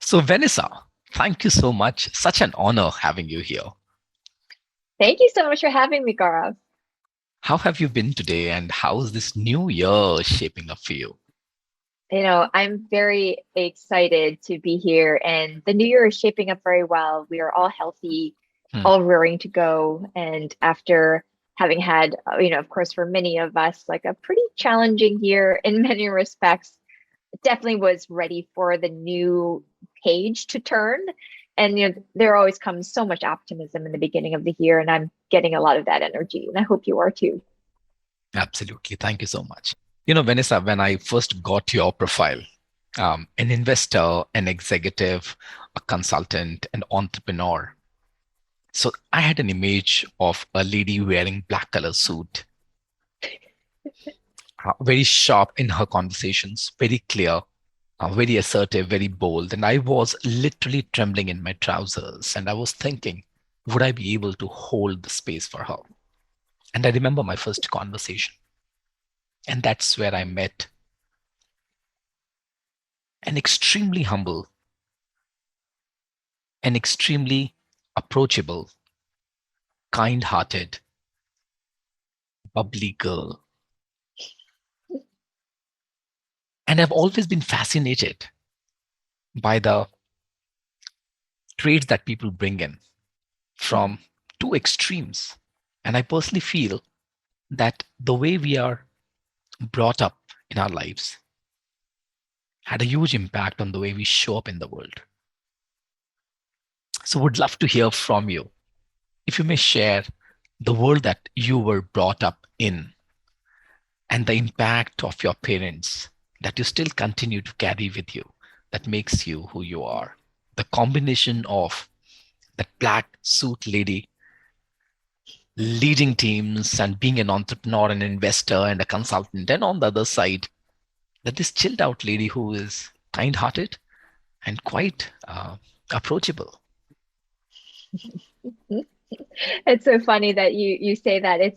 So, Vanessa, thank you so much. Such an honor having you here. Thank you so much for having me, Gaurav. How have you been today, and how's this new year shaping up for you? I'm very excited to be here, and the new year is shaping up very well. We are all healthy, Hmm, all raring to go. And after having had, of course, for many of us, like a pretty challenging year in many respects, definitely was ready for the new page to turn. And there always comes so much optimism in the beginning of the year, and I'm getting a lot of that energy, and I hope you are too. absolutely. Thank you so much. Vanessa, when I first got your profile, an investor, an executive, a consultant, an entrepreneur. So I had an image of a lady wearing black color suit, very sharp in her conversations, very clear, very assertive, very bold. And I was literally trembling in my trousers. And I was thinking, would I be able to hold the space for her? And I remember my first conversation. And that's where I met an extremely humble, an extremely approachable, kind hearted, bubbly girl. And I've always been fascinated by the traits that people bring in from two extremes. And I personally feel that the way we are brought up in our lives had a huge impact on the way we show up in the world. So, would love to hear from you. If you may share the world that you were brought up in and the impact of your parents that you still continue to carry with you that makes you who you are. The combination of that black suit lady leading teams and being an entrepreneur, an investor, and a consultant, and on the other side, that this chilled out lady who is kind hearted and quite approachable. It's so funny that you say that.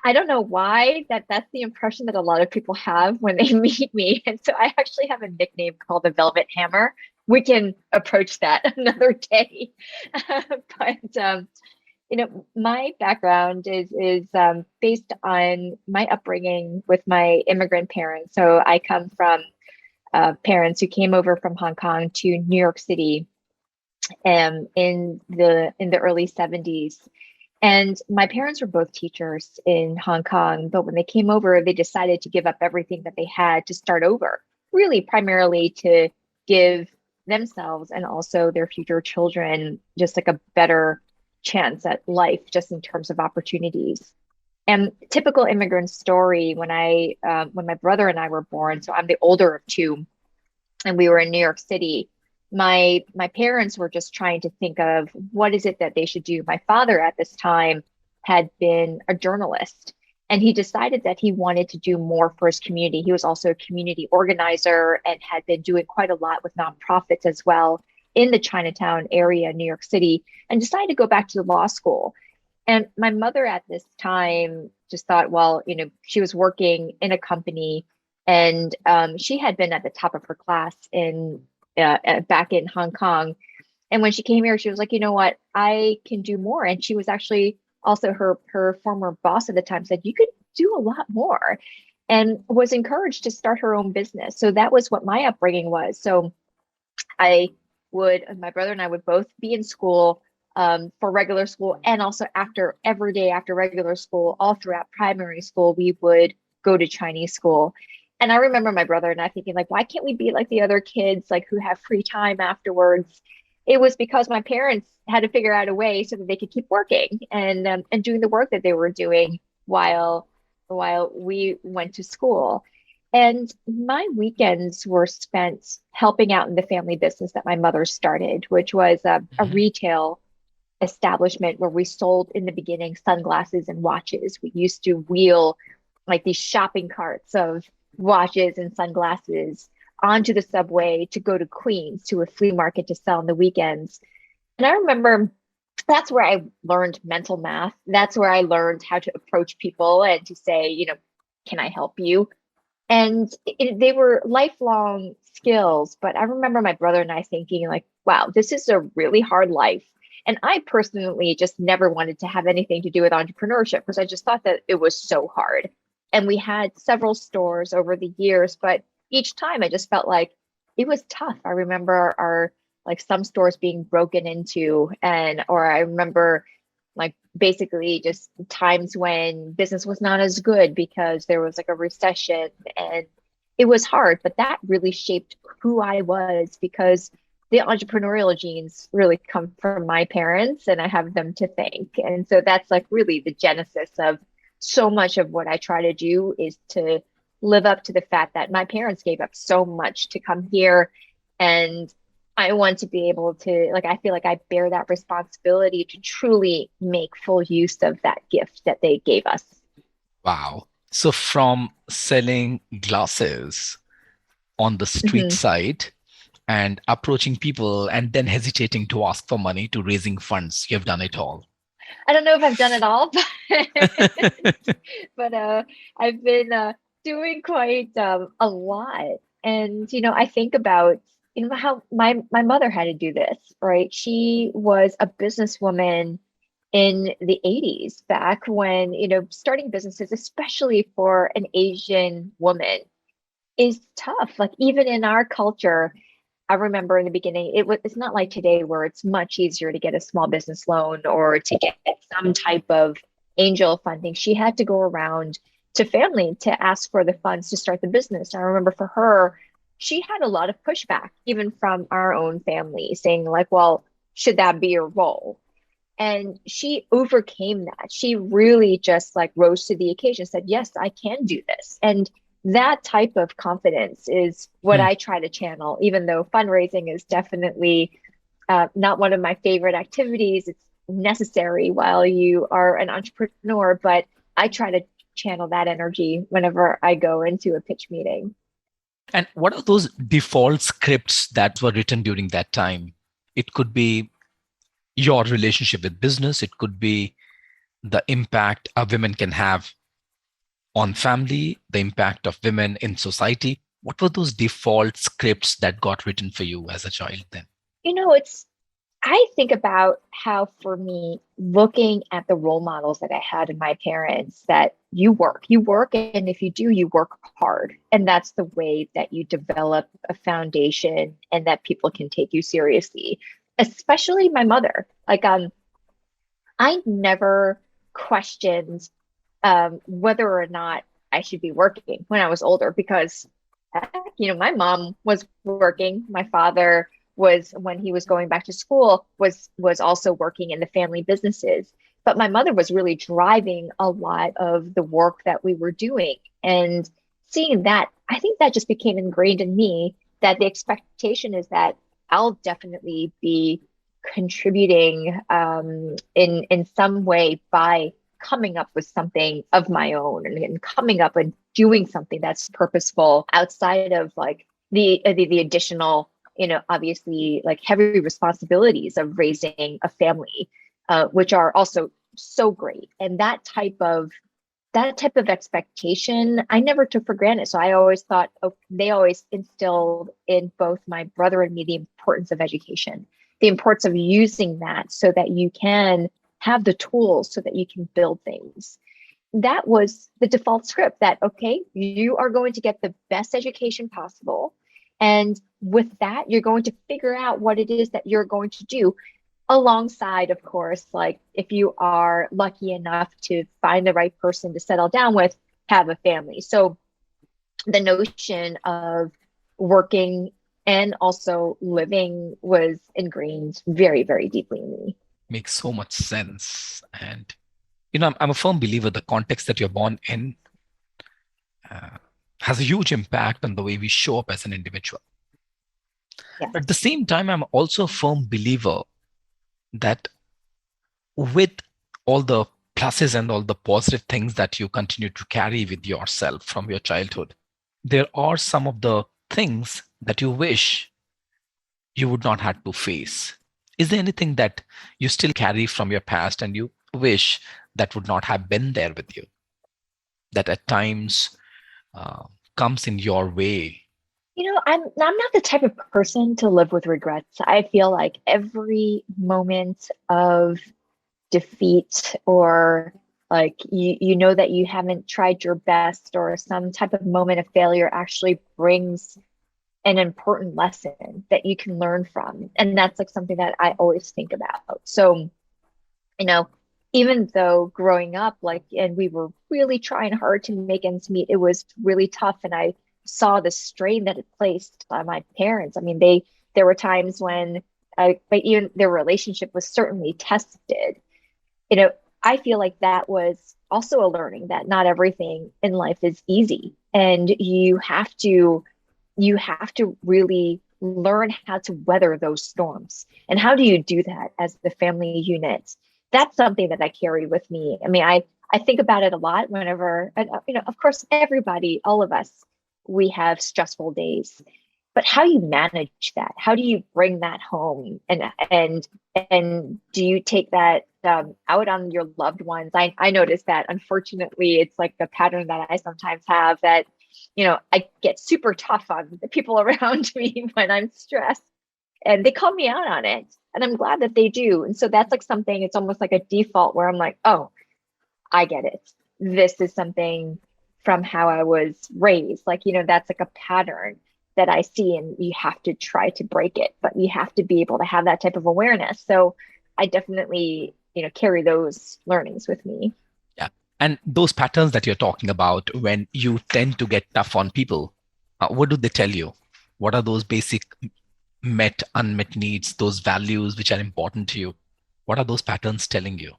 I don't know why that's the impression that a lot of people have when they meet me. And so I actually have a nickname called the Velvet Hammer. We can approach that another day. But my background is based on my upbringing with my immigrant parents. So I come from parents who came over from Hong Kong to New York City in the early 70s. And my parents were both teachers in Hong Kong, but when they came over, they decided to give up everything that they had to start over, really primarily to give themselves and also their future children just like a better chance at life, just in terms of opportunities. And typical immigrant story when my brother and I were born, so I'm the older of two, and we were in New York City. My parents were just trying to think of what is it that they should do. My father at this time had been a journalist, and he decided that he wanted to do more for his community. He was also a community organizer and had been doing quite a lot with nonprofits as well in the Chinatown area, New York City, and decided to go back to law school. And my mother at this time just thought, well, she was working in a company, and she had been at the top of her class in back in Hong Kong. And when she came here, she was like, you know what, I can do more. And she was actually also her former boss at the time said, you could do a lot more, and was encouraged to start her own business. So that was what my upbringing was. So my brother and I would both be in school for regular school, and also after every day after regular school, all throughout primary school, we would go to Chinese school. And I remember my brother and I thinking, like, why can't we be like the other kids, like who have free time afterwards? It was because my parents had to figure out a way so that they could keep working and doing the work that they were doing while we went to school. And my weekends were spent helping out in the family business that my mother started, which was a Mhm. retail establishment where we sold in the beginning sunglasses and watches. We used to wheel like these shopping carts of watches and sunglasses onto the subway to go to Queens to a flea market to sell on the weekends. And I remember that's where I learned mental math. That's where I learned how to approach people and to say, can I help you? And they were lifelong skills. But I remember my brother and I thinking, like, wow, this is a really hard life. And I personally just never wanted to have anything to do with entrepreneurship because I just thought that it was so hard. And we had several stores over the years, but each time I just felt like it was tough. I remember our like some stores being broken into, and or I remember like basically just times when business was not as good because there was like a recession, and it was hard, but that really shaped who I was because the entrepreneurial genes really come from my parents and I have them to thank. And so that's like really the genesis of so much of what I try to do is to live up to the fact that my parents gave up so much to come here, and I want to be able to, like, I feel like I bear that responsibility to truly make full use of that gift that they gave us. Wow. So from selling glasses on the street Mhm. side and approaching people and then hesitating to ask for money to raising funds, you've done it all. I don't know if I've done it all, but I've been doing quite a lot. And I think about how my mother had to do this, right? She was a businesswoman in the 80s, back when starting businesses, especially for an Asian woman, is tough. Like even in our culture, I remember in the beginning, it's not like today where it's much easier to get a small business loan or to get some type of angel funding. She had to go around to family to ask for the funds to start the business. I remember for her, she had a lot of pushback, even from our own family, saying like, well, should that be your role? And she overcame that. She really just like rose to the occasion, said, yes, I can do this. And that type of confidence is what Hmm. I try to channel, even though fundraising is definitely not one of my favorite activities. It's necessary while you are an entrepreneur, but I try to channel that energy whenever I go into a pitch meeting. And what are those default scripts that were written during that time? It could be your relationship with business, it could be the impact a women can have on family, the impact of women in society. What were those default scripts that got written for you as a child then? It's I think about how, for me, looking at the role models that I had in my parents, that you work, and if you do, you work hard. And that's the way that you develop a foundation and that people can take you seriously, especially my mother. Like, I never questioned whether or not I should be working when I was older because, heck, my mom was working. My father was, when he was going back to school, was also working in the family businesses. But my mother was really driving a lot of the work that we were doing. And seeing that, I think that just became ingrained in me that the expectation is that I'll definitely be contributing in some way by coming up with something of my own, and coming up and doing something that's purposeful outside of like the additional, obviously like heavy responsibilities of raising a family, which are also so great. And that type of expectation I never took for granted. So I always thought, oh, they always instilled in both my brother and me the importance of education, the importance of using that so that you can have the tools so that you can build things. That was the default script, that, okay, you are going to get the best education possible. And with that, you're going to figure out what it is that you're going to do alongside, of course, like if you are lucky enough to find the right person to settle down with, have a family. So the notion of working and also living was ingrained very, very deeply in me. Makes so much sense. And, I'm a firm believer the context that you're born in uh, has a huge impact on the way we show up as an individual. Yes. But at the same time, I'm also a firm believer that with all the pluses and all the positive things that you continue to carry with yourself from your childhood, there are some of the things that you wish you would not have to face. Is there anything that you still carry from your past and you wish that would not have been there with you? That at times uh, comes in your way? I'm not the type of person to live with regrets. I feel like every moment of defeat, or like you know that you haven't tried your best, or some type of moment of failure actually brings an important lesson that you can learn from. And that's like something that I always think about. So, you know, even though growing up, like, and we were really trying hard to make ends meet, it was really tough. And I saw the strain that it placed on my parents. I mean, there were times when but even their relationship was certainly tested. you know, I feel like that was also a learning that not everything in life is easy. And you have to really learn how to weather those storms. And how do you do that as the family unit? That's something that I carry with me. I mean, I think about it a lot whenever, of course, everybody, all of us, we have stressful days, but how you manage that, how do you bring that home, and do you take that out on your loved ones? I notice that unfortunately it's like the pattern that I sometimes have, that I get super tough on the people around me when I'm stressed, and they call me out on it, and I'm glad that they do. And so that's like something, it's almost like a default where I'm like, oh, I get it, this is something from how I was raised, like, that's like a pattern that I see, and you have to try to break it, but you have to be able to have that type of awareness. So I definitely, carry those learnings with me. Yeah. And those patterns that you're talking about, when you tend to get tough on people, what do they tell you? What are those basic met, unmet needs, those values which are important to you? What are those patterns telling you?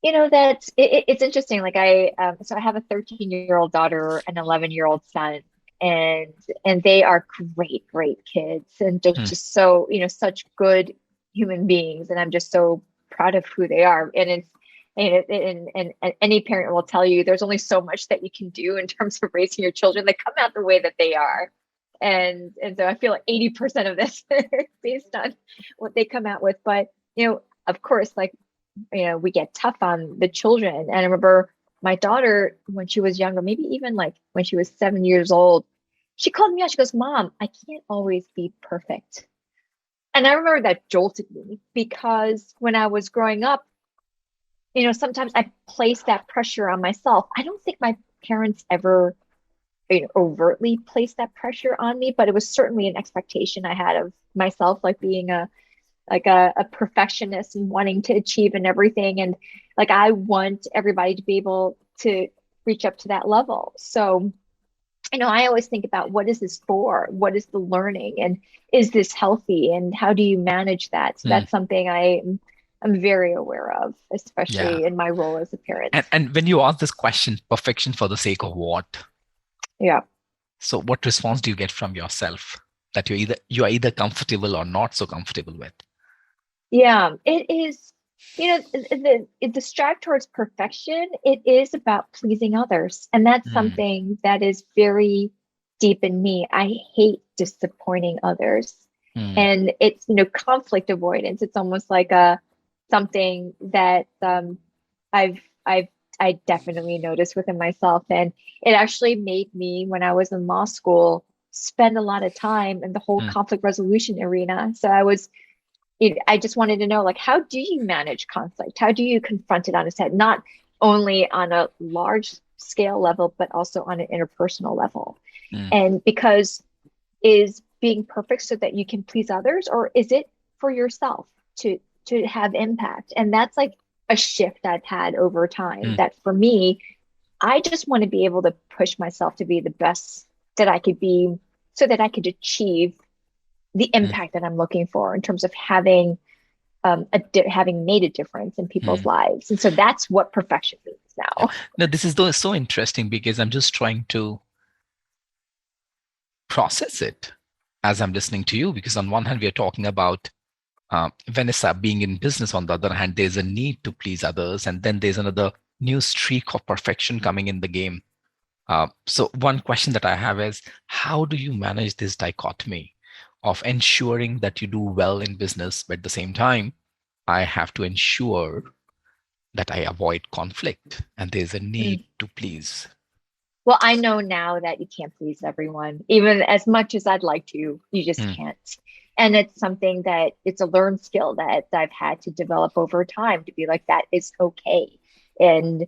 That it's interesting. Like so I have a 13-year-old daughter, an 11-year-old son, and they are great kids, and Hmm. just so, such good human beings. And I'm just so proud of who they are. And and any parent will tell you there's only so much that you can do in terms of raising your children. They come out the way that they are. And so I feel like 80% of this is based on what they come out with. But, of course, like, we get tough on the children. And I remember my daughter, when she was younger, maybe even like when she was 7 years old, she called me out. She goes, "Mom, I can't always be perfect." And I remember that jolted me, because when I was growing up, sometimes I placed that pressure on myself. I don't think my parents ever, overtly placed that pressure on me, but it was certainly an expectation I had of myself, like being a perfectionist and wanting to achieve and everything. And like, I want everybody to be able to reach up to that level. So, I always think about, what is this for? What is the learning? And is this healthy? And how do you manage that? So Hmm. that's something I'm very aware of, Yeah. especially in my role as a parent. And when you ask this question, perfection for the sake of what? Yeah. So what response do you get from yourself that you are either comfortable or not so comfortable with? Yeah, it is, the strive towards perfection, it is about pleasing others. And that's Hmm. something that is very deep in me. I hate disappointing others. Hmm. And it's, conflict avoidance. It's almost like a something that I've I've I definitely noticed within myself. And it actually made me, when I was in law school, spend a lot of time in the whole Hmm. conflict resolution arena. So I just wanted to know, like, how do you manage conflict? How do you confront it on its head, not only on a large scale level, but also on an interpersonal level? Hmm. And because, is being perfect so that you can please others, or is it for yourself to have impact? And that's like a shift I've had over time, Hmm. that for me, I just want to be able to push myself to be the best that I could be, so that I could achieve the Hmm. impact that I'm looking for in terms of having made a difference in people's Hmm. lives. And so that's what perfection means Yeah. now. No, this is though so interesting because I'm just trying to process it as I'm listening to you. Because on one hand, we are talking about Vanessa being in business. On the other hand, there's a need to please others, and then there's another new streak of perfection coming in the game. So one question that I have is, how do you manage this dichotomy of ensuring that you do well in business, but at the same time, I have to ensure that I avoid conflict and there's a need Mm. to please? Well, I know now that you can't please everyone, even as much as I'd like to, you just Mm, can't. And it's something that it's a learned skill that I've had to develop over time to be like, that is okay. And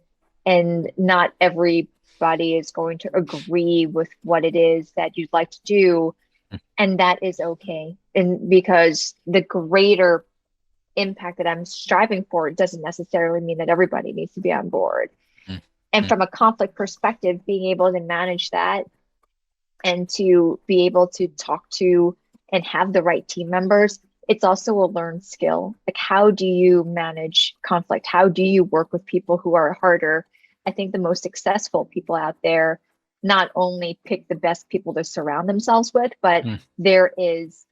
not everybody is going to agree with what it is that you'd like to do. mm, And that is okay. And because the greater impact that I'm striving for doesn't necessarily mean that everybody needs to be on board. mm, And mm. from a conflict perspective, being able to manage that and to be able to talk to and have the right team members, it's also a learned skill. Like, how do you manage conflict? How do you work with people who are harder? I think the most successful people out there not only pick the best people to surround themselves with, but Mm, there is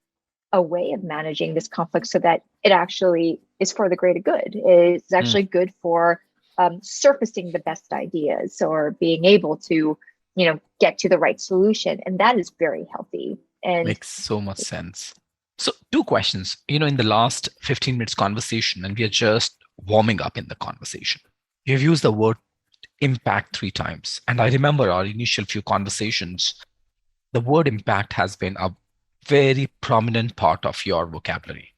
a way of managing this conflict so that it actually is for the greater good. It's mm. actually good for surfacing the best ideas or being able to, get to the right solution. And that is very healthy. And Makes so much sense. So, two questions. In the last 15 minutes conversation, and we are just warming up in the conversation. You've used the word impact 3 times. And I remember our initial few conversations, the word impact has been a very prominent part of your vocabulary.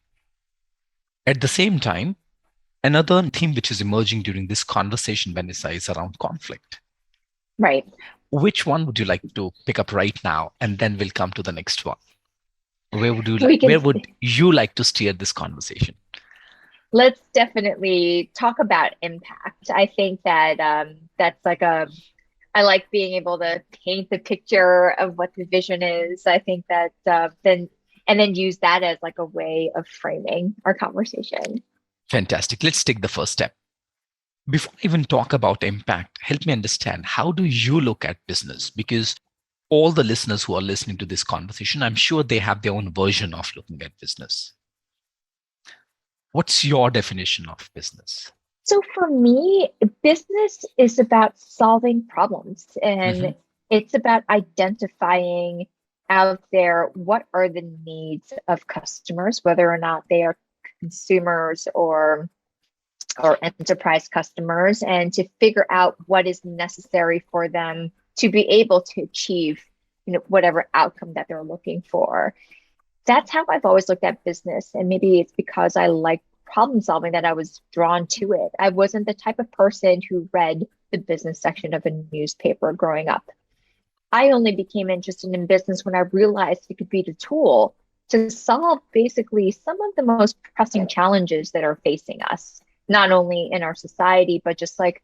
At the same time, another theme which is emerging during this conversation, Vanessa, is around conflict. right, Which one would you like to pick up right now? And then we'll come to the next one. we can Where would you like to steer this conversation? let's definitely talk about impact. I think that that's like I like being able to paint the picture of what the vision is. I think that then use that as like a way of framing our conversation. Fantastic. Let's take the first step. Before I even talk about impact, help me understand, how do you look at business? Because all the listeners who are listening to this conversation, I'm sure they have their own version of looking at business. What's your definition of business? So for me, business is about solving problems, Hmm. and it's about identifying out there what are the needs of customers, whether or not they are consumers or enterprise customers, and to figure out what is necessary for them to be able to achieve, whatever outcome that they're looking for. That's how I've always looked at business. And maybe it's because I like problem solving that I was drawn to it. I wasn't the type of person who read the business section of a newspaper growing up. I only became interested in business when I realized it could be the tool to solve basically some of the most pressing challenges that are facing us, not only in our society, but just like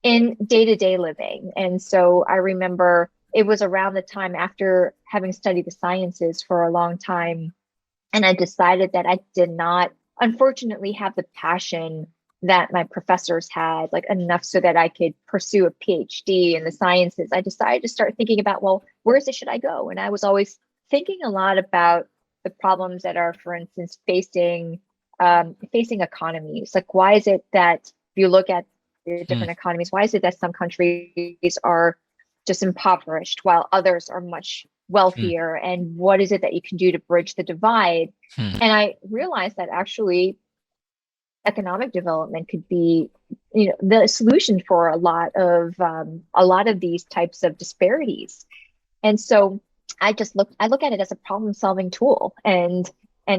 in day-to-day living. And so I remember it was around the time after having studied the sciences for a long time, and I decided that I did not, unfortunately, have the passion that my professors had, like enough so that I could pursue a PhD in the sciences. I decided to start thinking about, well, where is it should I go? And I was always thinking a lot about the problems that are, for instance, facing economies. Like, why is it that if you look at the Hmm. different economies, why is it that some countries are just impoverished while others are much Hmm. wealthier? And what is it that you can do to bridge the divide? Hmm. And I realized that actually economic development could be, the solution for a lot of these types of disparities. And so I look at it as a problem solving tool, and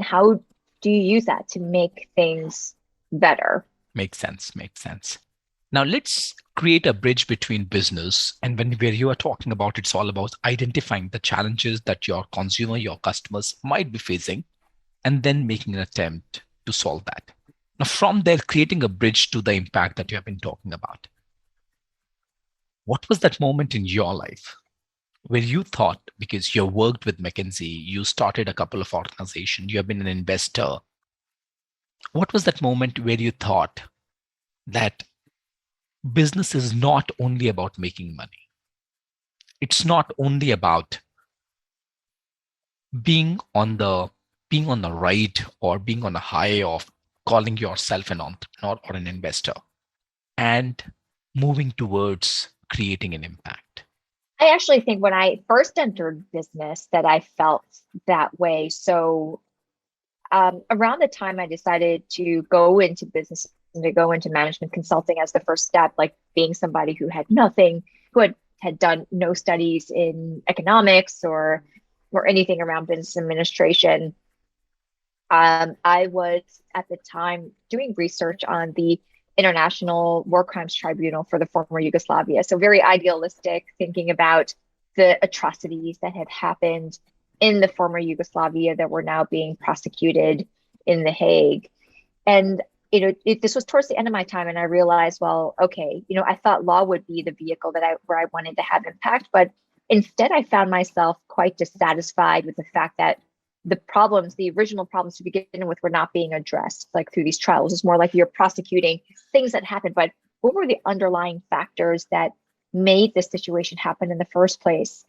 how do you use that to make things better? Makes sense. Makes sense. Now let's create a bridge between business and where you are talking about, it's all about identifying the challenges that your consumer, your customers might be facing, and then making an attempt to solve that. Now, from there, creating a bridge to the impact that you have been talking about. What was that moment in your life where you thought, because you worked with McKinsey, you started a couple of organizations, you have been an investor. What was that moment where you thought that business is not only about making money? It's not only about being on the being on the right or being on a high of calling yourself an entrepreneur or an investor and moving towards creating an impact. I actually think when I first entered business that I felt that way. So around the time I decided to go into business and to go into management consulting as the first step, like being somebody who had nothing, who had had done no studies in economics or anything around business administration. I was at the time doing research on the International War Crimes Tribunal for the former Yugoslavia. So very idealistic, thinking about the atrocities that had happened in the former Yugoslavia that were now being prosecuted in The Hague. And this was towards the end of my time, and I realized, well, okay, I thought law would be the vehicle where I wanted to have impact, but instead I found myself quite dissatisfied with the fact that the original problems to begin with, were not being addressed like through these trials. It's more like you're prosecuting things that happened, but what were the underlying factors that made this situation happen in the first place?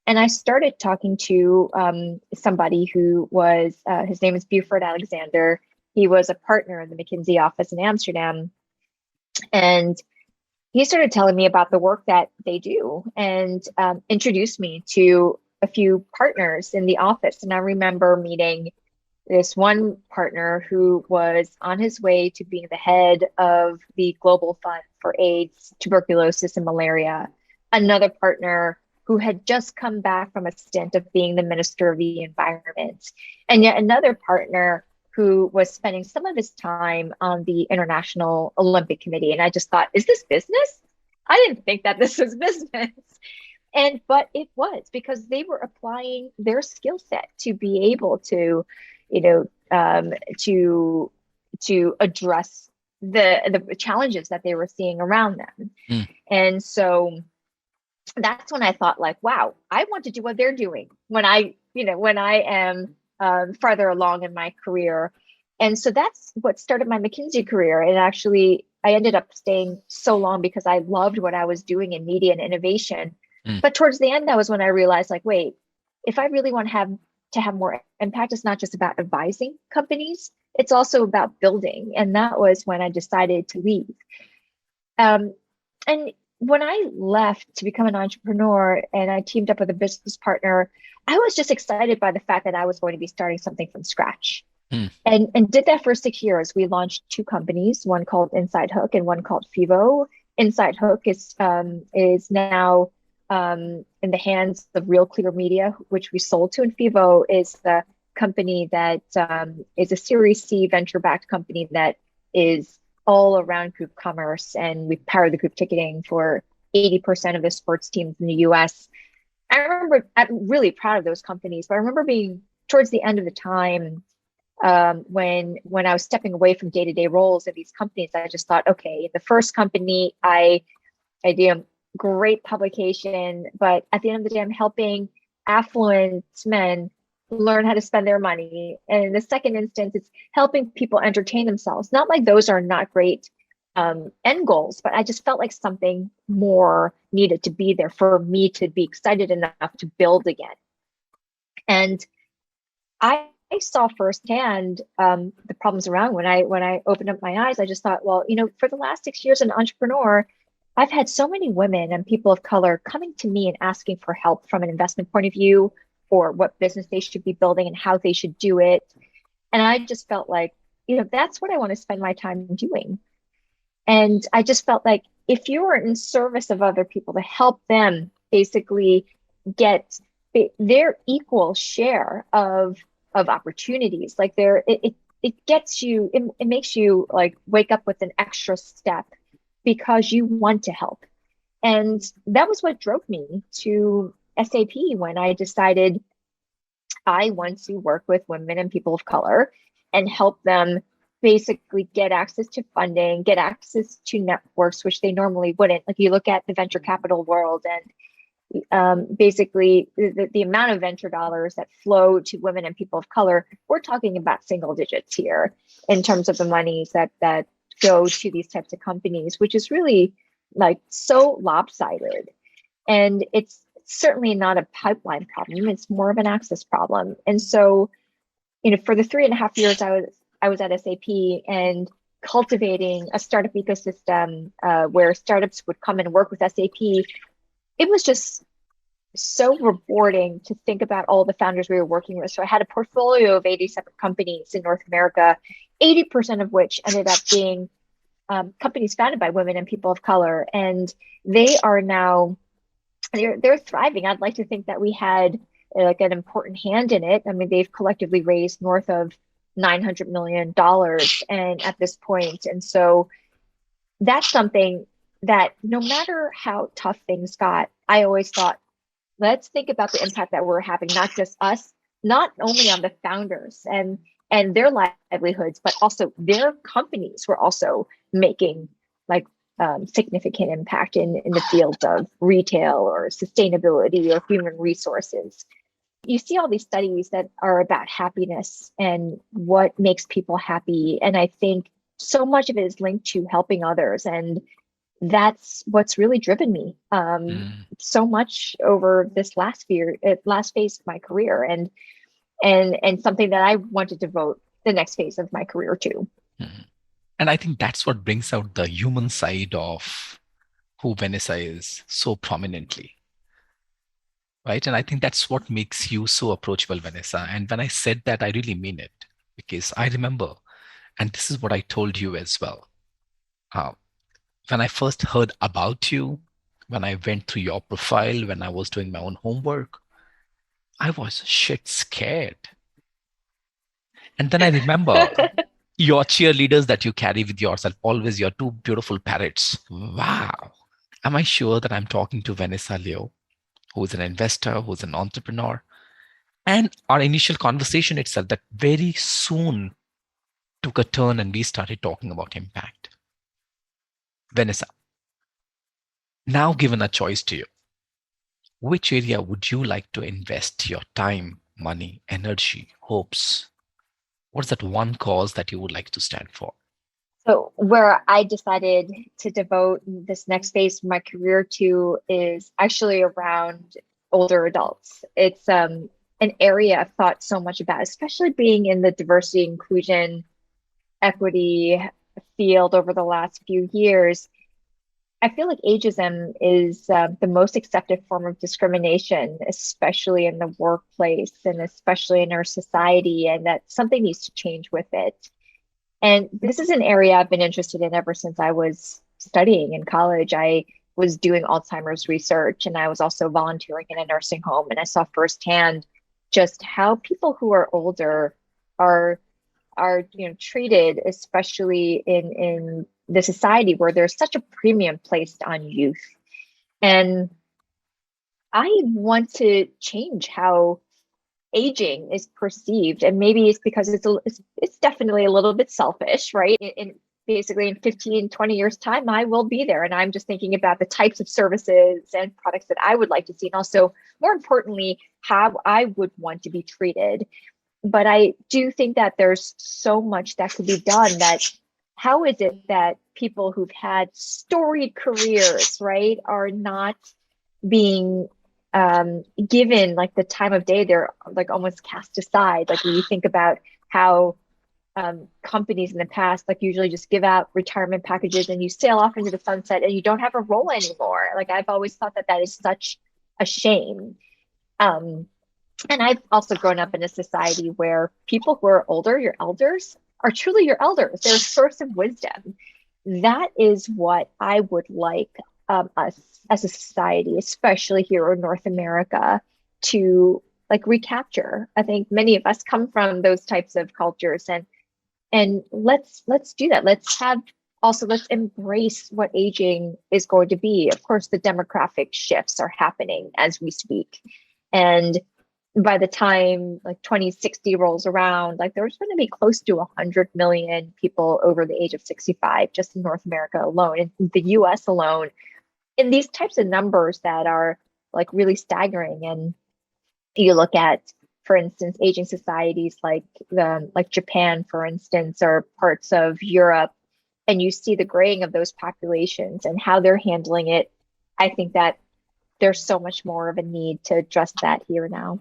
And I started talking to somebody who was, his name is Buford Alexander. He was a partner in the McKinsey office in Amsterdam. And he started telling me about the work that they do and introduced me to a few partners in the office. And I remember meeting this one partner who was on his way to being the head of the Global Fund for AIDS, tuberculosis, and malaria. Another partner who had just come back from a stint of being the Minister of the Environment. And yet another partner who was spending some of his time on the International Olympic Committee. And I just thought, is this business? I didn't think that this was business. But it was, because they were applying their skill set to be able to, to address the challenges that they were seeing around them. And so that's when I thought, like, wow, I want to do what they're doing when I am farther along in my career. And so that's what started my McKinsey career. And actually, I ended up staying so long because I loved what I was doing in media and innovation. But towards the end, that was when I realized, like, wait, if I really want to have more impact, it's not just about advising companies, it's also about building. And that was when I decided to leave. And when I left to become an entrepreneur and I teamed up with a business partner, I was just excited by the fact that I was going to be starting something from scratch. And did that for 6 years. We launched 2 companies, one called Inside Hook and one called Fivo. Inside Hook is now in the hands of Real Clear Media, which we sold to, and Fivo is the company that is a Series C venture-backed company that is all around group commerce, and we power the group ticketing for 80% of the sports teams in the US. I'm really proud of those companies, but I remember being towards the end of the time when I was stepping away from day-to-day roles at these companies, I just thought, okay, the first company I did great publication, but at the end of the day, I'm helping affluent men learn how to spend their money. And in the second instance, it's helping people entertain themselves. Not like those are not great end goals, but I just felt like something more needed to be there for me to be excited enough to build again. And I saw firsthand the problems around when I opened up my eyes. I just thought, well, for the last 6 years as an entrepreneur, I've had so many women and people of color coming to me and asking for help from an investment point of view, or what business they should be building and how they should do it. And I just felt like, that's what I want to spend my time doing. And I just felt like if you are in service of other people to help them basically get their equal share of opportunities, like it gets you, it makes you like wake up with an extra step because you want to help. And that was what drove me to SAP when I decided I want to work with women and people of color and help them basically get access to funding, get access to networks, which they normally wouldn't. Like you look at the venture capital world and basically the amount of venture dollars that flow to women and people of color, we're talking about single digits here in terms of the monies that go to these types of companies, which is really like so lopsided. And it's certainly not a pipeline problem. It's more of an access problem. And so, for the 3.5 years I was at SAP and cultivating a startup ecosystem where startups would come and work with SAP, it was just so rewarding to think about all the founders we were working with. So I had a portfolio of 87 companies in North America, 80% of which ended up being companies founded by women and people of color. And they are now they're thriving. I'd like to think that we had like an important hand in it. I mean, they've collectively raised north of $900 million and at this point. And so that's something that no matter how tough things got, I always thought, let's think about the impact that we're having, not just us, not only on the founders and their livelihoods, but also their companies were also making like significant impact in the fields of retail or sustainability or human resources. You see all these studies that are about happiness and what makes people happy. And I think so much of it is linked to helping others. And that's what's really driven me so much over this last phase of my career, and something that I want to devote the next phase of my career to. Mm. And I think that's what brings out the human side of who Vanessa is so prominently, right? And I think that's what makes you so approachable, Vanessa. And when I said that, I really mean it, because I remember, and this is what I told you as well. Uh, when I first heard about you, when I went through your profile, when I was doing my own homework, I was shit scared. And then I remember your cheerleaders that you carry with yourself, always your two beautiful parrots. Wow. Am I sure that I'm talking to Vanessa Liu, who's an investor, who's an entrepreneur? And our initial conversation itself that very soon took a turn and we started talking about impact. Vanessa, now given a choice to you, which area would you like to invest your time, money, energy, hopes? What's that one cause that you would like to stand for? So where I decided to devote this next phase of my career to is actually around older adults. It's an area I've thought so much about, especially being in the diversity, inclusion, equity field over the last few years. I feel like ageism is the most accepted form of discrimination, especially in the workplace and especially in our society, and that something needs to change with it. And this is an area I've been interested in ever since I was studying in college. I was doing Alzheimer's research and I was also volunteering in a nursing home. And I saw firsthand just how people who are older are treated, especially in the society where there's such a premium placed on youth. And I want to change how aging is perceived, and maybe it's because it's definitely a little bit selfish, right? Basically in 15, 20 years time, I will be there, and I'm just thinking about the types of services and products that I would like to see, and also more importantly how I would want to be treated. But I do think that there's so much that could be done. That how is it that people who've had storied careers, right, are not being given like the time of day? They're like almost cast aside. Like when you think about how companies in the past like usually just give out retirement packages and you sail off into the sunset and you don't have a role anymore. Like I've always thought that that is such a shame. And I've also grown up in a society where people who are older, your elders, are truly your elders. They're a source of wisdom. That is what I would like us as a society, especially here in North America, to like recapture. I think many of us come from those types of cultures, and let's do that. Let's embrace what aging is going to be. Of course, the demographic shifts are happening as we speak, and by the time like 2060 rolls around, like there's going to be close to 100 million people over the age of 65 just in North America alone, in the US alone. And these types of numbers that are like really staggering. And you look at, for instance, aging societies like Japan, for instance, or parts of Europe, and you see the graying of those populations and how they're handling it. I think that there's so much more of a need to address that here now.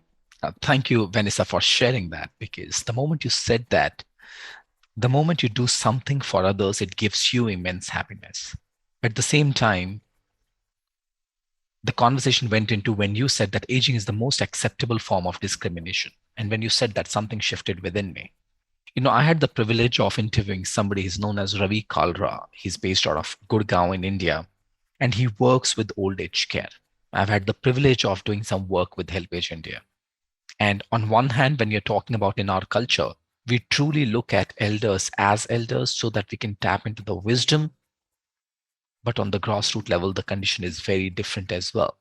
Thank you, Vanessa, for sharing that, because the moment you said that, the moment you do something for others, it gives you immense happiness. At the same time, the conversation went into when you said that aging is the most acceptable form of discrimination. And when you said that, something shifted within me. I had the privilege of interviewing somebody who's known as Ravi Kalra. He's based out of Gurgaon in India, and he works with old age care. I've had the privilege of doing some work with HelpAge India. And on one hand, when you're talking about in our culture, we truly look at elders as elders so that we can tap into the wisdom. But on the grassroots level, the condition is very different as well.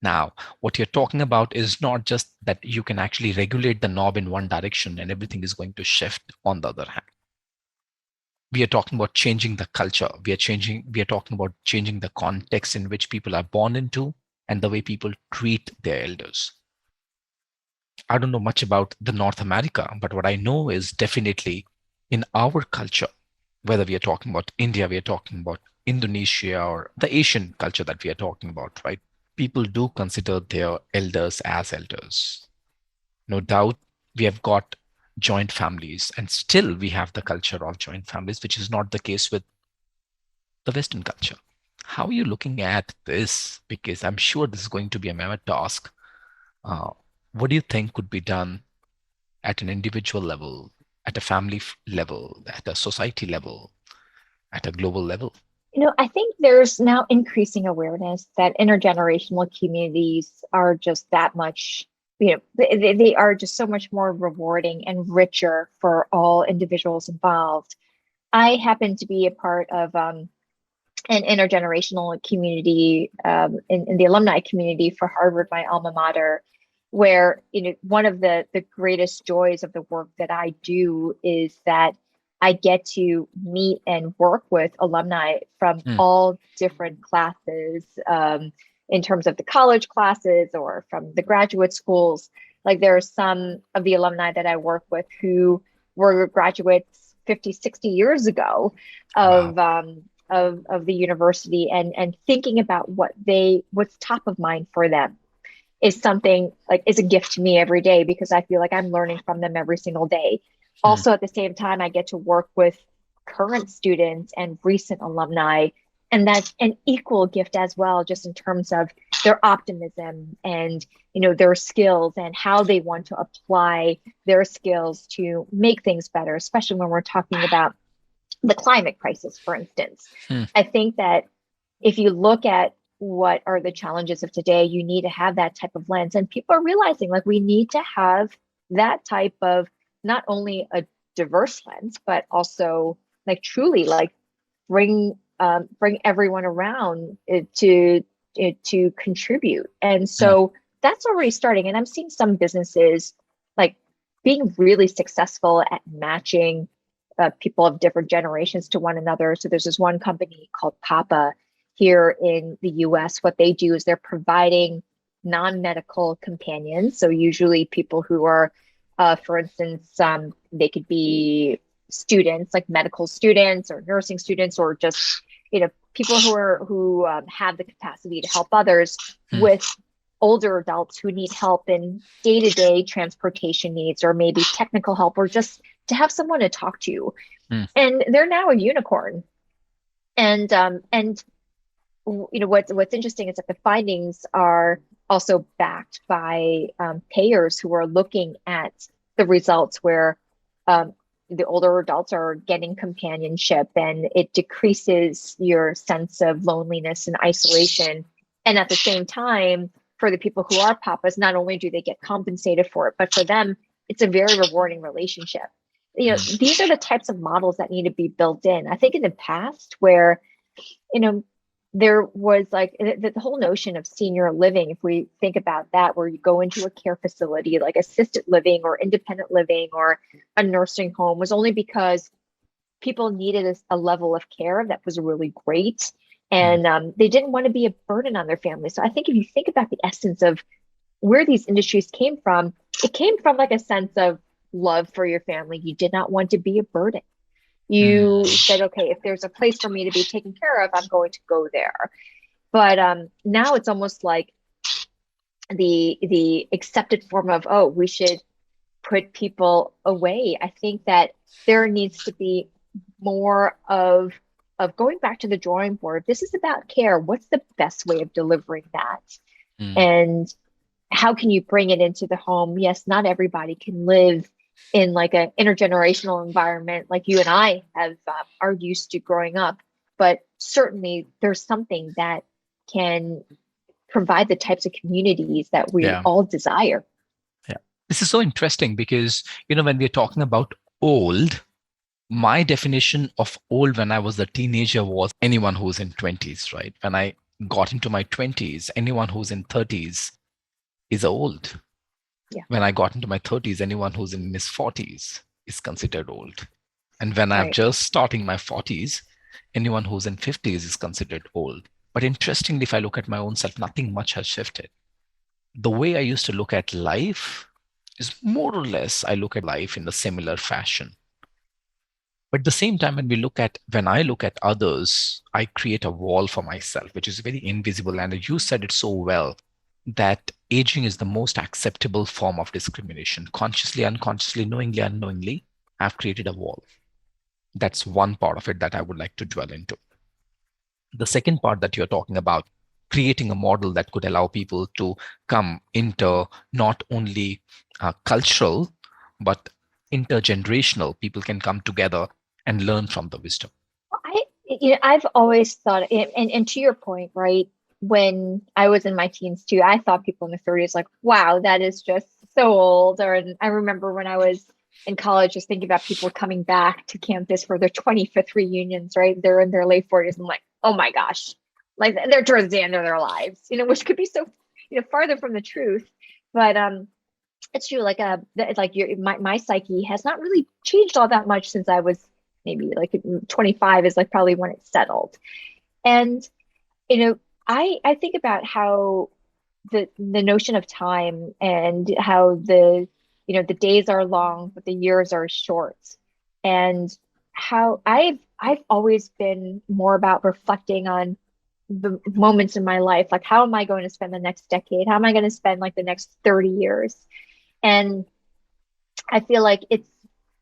Now, what you're talking about is not just that you can actually regulate the knob in one direction and everything is going to shift on the other hand. We are talking about changing the culture. We are talking about changing the context in which people are born into and the way people treat their elders. I don't know much about the North America, but what I know is definitely in our culture, whether we are talking about India, we are talking about Indonesia or the Asian culture that we are talking about, right? People do consider their elders as elders. No doubt we have got joint families and still we have the culture of joint families, which is not the case with the Western culture. How are you looking at this? Because I'm sure this is going to be a mammoth task. Uh, what do you think could be done at an individual level, at a family level, at a society level, at a global level? I think there's now increasing awareness that intergenerational communities are just that much, they are just so much more rewarding and richer for all individuals involved. I happen to be a part of an intergenerational community in the alumni community for Harvard, my alma mater, where one of the greatest joys of the work that I do is that I get to meet and work with alumni from Mm, all different classes, in terms of the college classes or from the graduate schools. Like there are some of the alumni that I work with who were graduates 50, 60 years ago wow. of of the university, and thinking about what's top of mind for them is something like is a gift to me every day because I feel like I'm learning from them every single day. Mm, Also, at the same time, I get to work with current students and recent alumni, and that's an equal gift as well, just in terms of their optimism and their skills and how they want to apply their skills to make things better, especially when we're talking about the climate crisis, for instance. mm, I think that if you look at what are the challenges of today, you need to have that type of lens. And people are realizing like we need to have that type of not only a diverse lens, but also like truly like bring everyone around to contribute. And mm, so that's already starting. And I'm seeing some businesses like being really successful at matching people of different generations to one another. So there's this one company called Papa here in the US. What they do is they're providing non-medical companions. So usually people who are, for instance, they could be students, like medical students or nursing students, or just people who have the capacity to help others mm, with older adults who need help in day-to-day transportation needs, or maybe technical help, or just to have someone to talk to. mm, And they're now a unicorn. And what's interesting is that the findings are also backed by payers who are looking at the results where um, the older adults are getting companionship and it decreases your sense of loneliness and isolation. And at the same time, for the people who are papas, not only do they get compensated for it, but for them, it's a very rewarding relationship. mm, These are the types of models that need to be built in. I think in the past, where you know there was like the whole notion of senior living, if we think about that, where you go into a care facility like assisted living or independent living or a nursing home, was only because people needed a level of care that was really great, mm, and they didn't want to be a burden on their family. So I think if you think about the essence of where these industries came from, it came from like a sense of love for your family. You did not want to be a burden. You mm, said, okay, if there's a place for me to be taken care of, I'm going to go there. But now it's almost like the accepted form of, oh, we should put people away. I think that there needs to be more of going back to the drawing board. This is about care. What's the best way of delivering that? mm, And how can you bring it into the home? Yes, not everybody can live in like an intergenerational environment like you and I have are used to growing up, but certainly there's something that can provide the types of communities that we Yeah. all desire. Yeah. This is so interesting because, when we're talking about old, my definition of old when I was a teenager was anyone who's in 20s, right? When I got into my 20s, anyone who's in 30s is old. Yeah. When I got into my 30s, anyone who's in his 40s is considered old. And when I'm Right. just starting my 40s, anyone who's in 50s is considered old. But interestingly, if I look at my own self, nothing much has shifted. The way I used to look at life is more or less, I look at life in a similar fashion. But at the same time, when I look at others, I create a wall for myself, which is very invisible. And you said it so well that aging is the most acceptable form of discrimination. Consciously, unconsciously, knowingly, unknowingly, I've created a wall. That's one part of it that I would like to dwell into. The second part that you're talking about, creating a model that could allow people to come into not only cultural, but intergenerational, people can come together and learn from the wisdom. I've always thought, and to your point, right? When I was in my teens too, I thought people in their 30s like, wow, that is just so old. Or and I remember when I was in college, just thinking about people coming back to campus for their 25th reunions, right? They're in their late 40s. I'm like, oh my gosh, like they're towards the end of their lives, which could be so, farther from the truth. But it's true. Like my psyche has not really changed all that much since I was maybe like 25 is like probably when it settled. And I think about how the notion of time and how the days are long but the years are short, and how I've always been more about reflecting on the moments in my life, like how am I going to spend the next decade, how am I going to spend like the next 30 years. And I feel like it's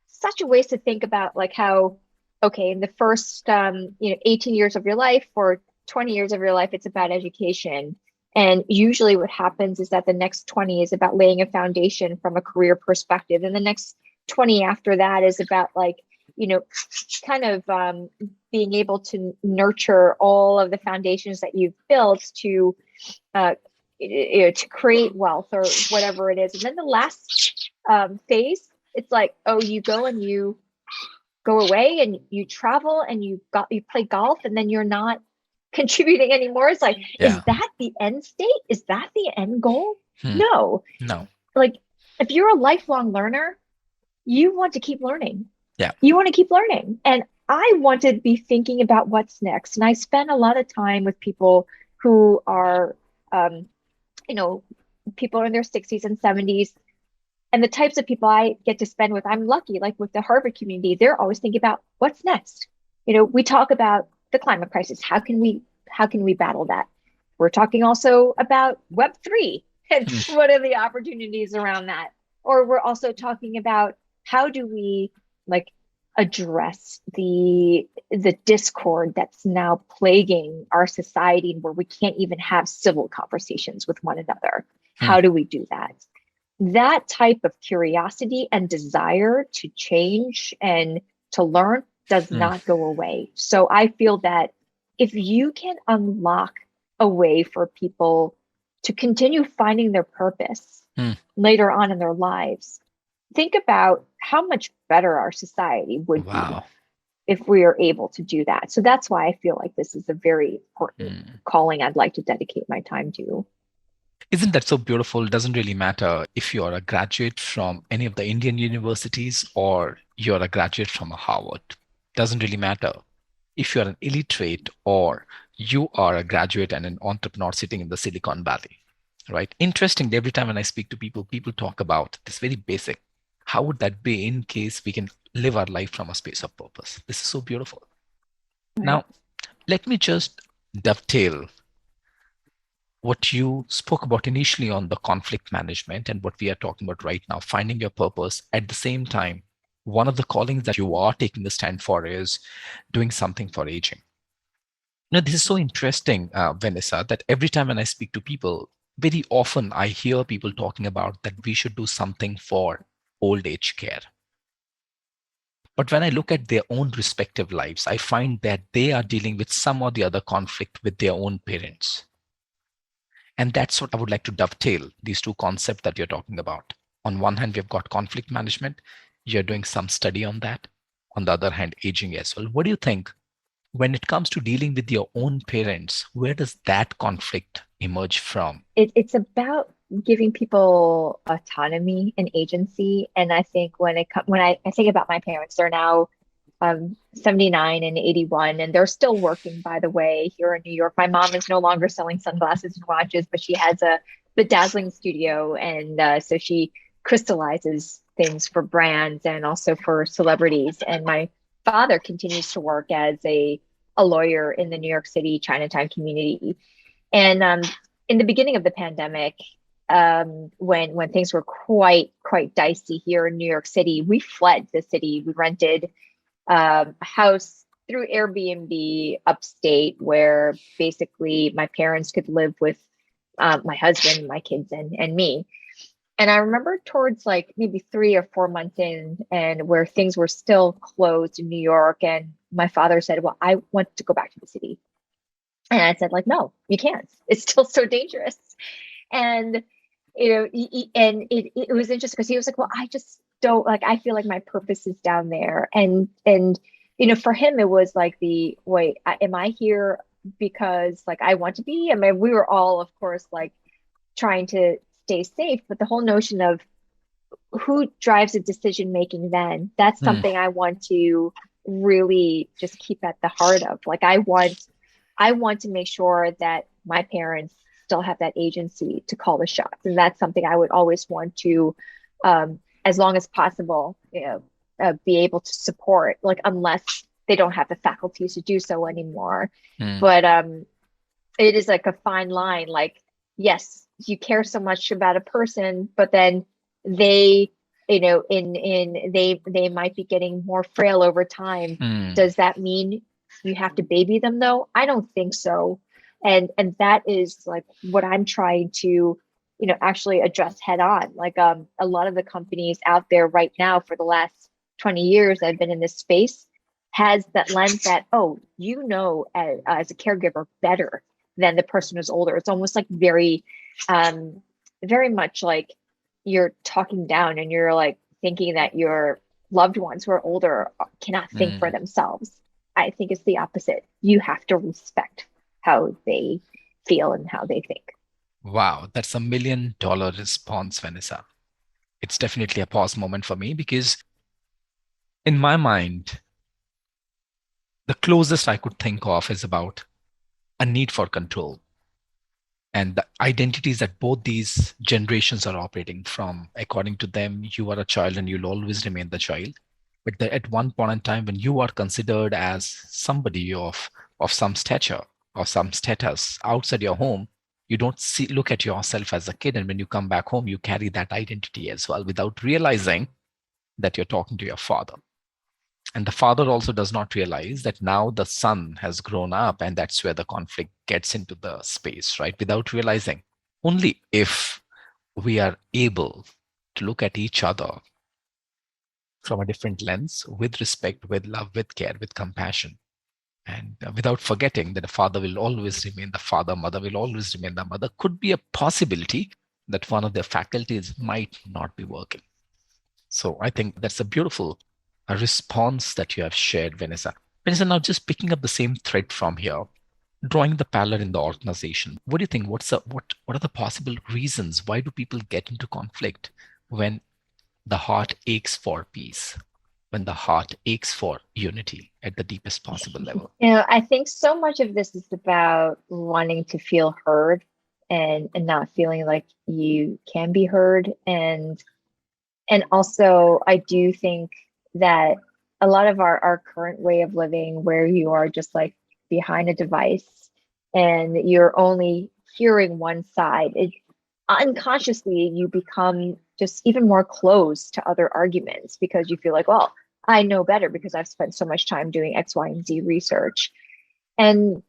such a waste to think about like how, okay, in the first 18 years of your life or 20 years of your life, it's about education. And usually what happens is that the next 20 is about laying a foundation from a career perspective. And the next 20 after that is about like, kind of being able to nurture all of the foundations that you've built uh, to create wealth or whatever it is. And then the last phase, it's like, oh, you go and you go away and you travel and you play golf and then you're not contributing anymore. It's like, Yeah. is that the end state? Is that the end goal? Hmm. No. No. Like if you're a lifelong learner, you want to keep learning. Yeah. You want to keep learning. And I want to be thinking about what's next. And I spend a lot of time with people who are, people in their 60s and 70s. And the types of people I get to spend with, I'm lucky, like with the Harvard community, they're always thinking about what's next. We talk about the climate crisis. How can we battle that? We're talking also about Web3 and what are the opportunities around that? Or we're also talking about how do we like address the discord that's now plaguing our society where we can't even have civil conversations with one another. How do we do that? That type of curiosity and desire to change and to learn does not go away. So I feel that if you can unlock a way for people to continue finding their purpose later on in their lives, think about how much better our society would be if we are able to do that. So that's why I feel like this is a very important calling I'd like to dedicate my time to. Isn't that so beautiful? It doesn't really matter if you're a graduate from any of the Indian universities or you're a graduate from a Harvard. Doesn't really matter if you're an illiterate or you are a graduate and an entrepreneur sitting in the Silicon Valley, right? Interestingly, every time when I speak to people, people talk about this very basic. How would that be in case we can live our life from a space of purpose? This is so beautiful. Right. Now, let me just dovetail what you spoke about initially on the conflict management and what we are talking about right now, finding your purpose. At the same time, one of the callings that you are taking the stand for is doing something for aging. Now, this is so interesting, Vanessa, that every time when I speak to people, very often I hear people talking about that we should do something for old age care. But when I look at their own respective lives, I find that they are dealing with some or the other conflict with their own parents. And that's what I would like to dovetail these two concepts that you're talking about. On one hand, we've got conflict management. You're doing some study on that. On the other hand, aging as well. What do you think when it comes to dealing with your own parents? Where does that conflict emerge from? It's about giving people autonomy and agency. And I think when I think about my parents, they're now 79 and 81, and they're still working, by the way, here in New York. My mom is no longer selling sunglasses and watches, but she has a bedazzling studio. And so she crystallizes things for brands and also for celebrities. And my father continues to work as a lawyer in the New York City Chinatown community. And in the beginning of the pandemic, when things were quite dicey here in New York City, we fled the city. We rented a house through Airbnb upstate, where basically my parents could live with my husband, my kids, and me. And I remember towards like maybe 3 or 4 months in, and where things were still closed in New York, and my father said, "Well, I want to go back to the city." And I said, like, "No, you can't. It's still so dangerous." And it was interesting because he was like, "Well, I just don't like. I feel like my purpose is down there." And for him, it was like the wait, am I here because like I want to be? I mean, we were all, of course, like trying to stay safe, but the whole notion of who drives the decision making, then that's Hmm. something I want to really just keep at the heart of. Like I want to make sure that my parents still have that agency to call the shots. And that's something I would always want to, as long as possible, be able to support, like, unless they don't have the faculties to do so anymore. Hmm. But it is like a fine line. Like, yes, you care so much about a person, but then they, they might be getting more frail over time. Hmm. Does that mean you have to baby them though? I don't think so. And that is like what I'm trying to, actually address head on. Like a lot of the companies out there right now for the last 20 years I've been in this space has that lens that, oh, as a caregiver better than the person who's older. It's almost like very much like you're talking down, and you're like thinking that your loved ones who are older cannot think for Hmm. themselves. I think it's the opposite. You have to respect how they feel and how they think. Wow, that's $1 million response, Vanessa. It's definitely a pause moment for me because, in my mind, the closest I could think of is about a need for control and the identities that both these generations are operating from. According to them, you are a child and you'll always remain the child. But at one point in time, when you are considered as somebody of some stature or some status outside your home, you don't look at yourself as a kid. And when you come back home, you carry that identity as well without realizing that you're talking to your father. And the father also does not realize that now the son has grown up, and that's where the conflict gets into the space, right? Without realizing. Only if we are able to look at each other from a different lens, with respect, with love, with care, with compassion, and without forgetting that the father will always remain the father, mother will always remain the mother, could be a possibility that one of their faculties might not be working. So I think that's a beautiful response that you have shared, Vanessa. Vanessa, now just picking up the same thread from here, drawing the parallel in the organization. What do you think? What are the possible reasons? Why do people get into conflict when the heart aches for peace? When the heart aches for unity at the deepest possible level? I think so much of this is about wanting to feel heard, and not feeling like you can be heard. And also I do think that a lot of our current way of living, where you are just like behind a device and you're only hearing one side, unconsciously you become just even more closed to other arguments, because you feel like, well, I know better because I've spent so much time doing X, Y, and Z research. And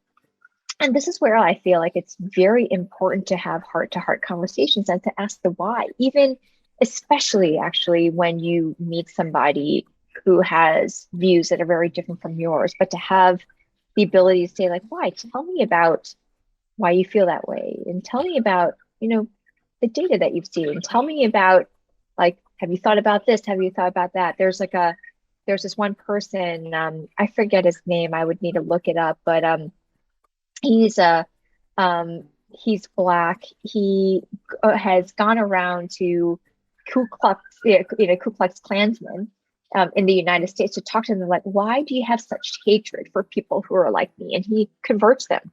and this is where I feel like it's very important to have heart to heart conversations and to ask the why, even especially actually when you meet somebody who has views that are very different from yours, but to have the ability to say, like, why? Tell me about why you feel that way, and tell me about, the data that you've seen. Tell me about, like, have you thought about this? Have you thought about that? There's this one person, I forget his name. I would need to look it up, but he's a he's black. He has gone around to Ku Klux, Ku Klux Klansmen in the United States to talk to them like, why do you have such hatred for people who are like me? And he converts them.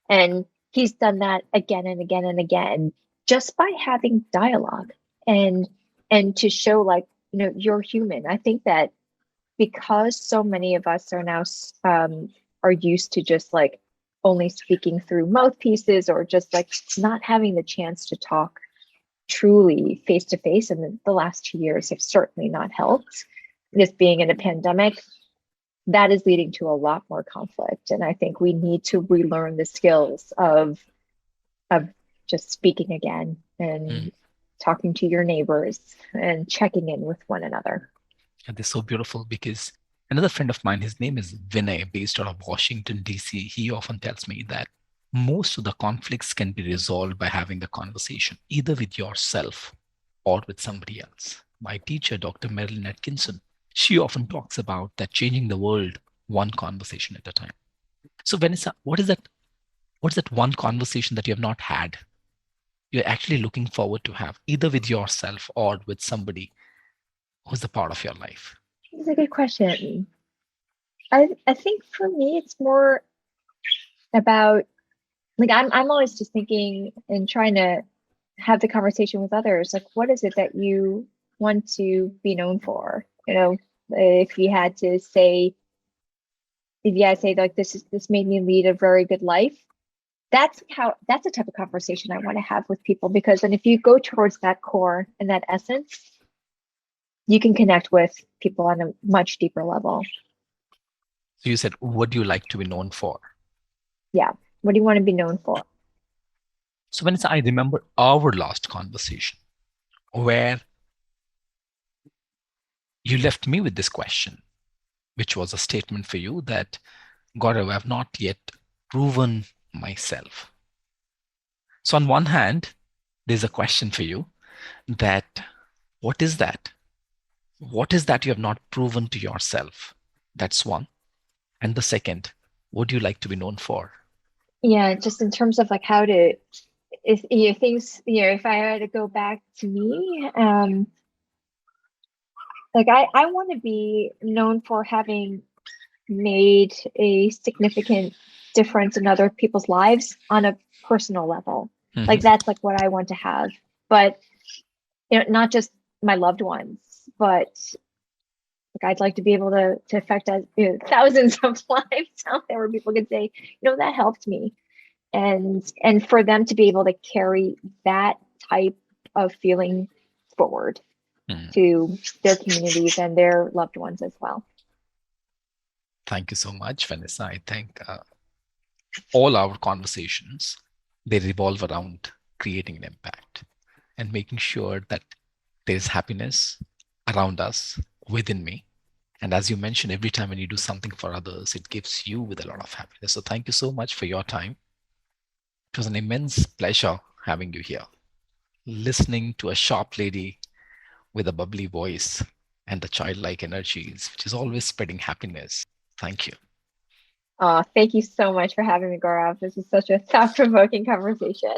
And he's done that again and again and again just by having dialogue and to show like, you're human. I think that because so many of us are now are used to just like only speaking through mouthpieces or just like not having the chance to talk truly face to face, and the last 2 years have certainly not helped. This being in a pandemic, that is leading to a lot more conflict, and I think we need to relearn the skills of just speaking again and talking to your neighbors and checking in with one another. And they're so beautiful because another friend of mine, his name is Vinay, based out of Washington, D.C. He often tells me that most of the conflicts can be resolved by having a conversation, either with yourself or with somebody else. My teacher, Dr. Marilyn Atkinson, she often talks about that changing the world one conversation at a time. So Vanessa, what is that one conversation that you have not had? You're actually looking forward to have either with yourself or with somebody who's a part of your life? It's a good question. I think for me, it's more about like I'm always just thinking and trying to have the conversation with others. Like, what is it that you want to be known for? If you had to say, like this made me lead a very good life. That's the type of conversation I want to have with people, because then if you go towards that core and that essence, you can connect with people on a much deeper level. So you said, what do you like to be known for? Yeah. What do you want to be known for? So Vanessa, I remember our last conversation where you left me with this question, which was a statement for you that, Gaurav, I have not yet proven myself. So on one hand, there's a question for you that, what is that? What is that you have not proven to yourself? That's one. And the second, what do you like to be known for? Yeah, just in terms of like how to, if things, if I had to go back to me, like I want to be known for having made a significant difference in other people's lives on a personal level. Like that's like what I want to have, but not just my loved ones, but like I'd like to be able to affect thousands of lives out there where people could say, that helped me, and for them to be able to carry that type of feeling forward to their communities and their loved ones as well. Thank you so much, Vanessa. I think all our conversations, they revolve around creating an impact and making sure that there's happiness around us, within me. And as you mentioned, every time when you do something for others, it gives you with a lot of happiness. So thank you so much for your time. It was an immense pleasure having you here, listening to a sharp lady with a bubbly voice and the childlike energies, which is always spreading happiness. Thank you. Thank you so much for having me, Gaurav. This is such a thought-provoking conversation.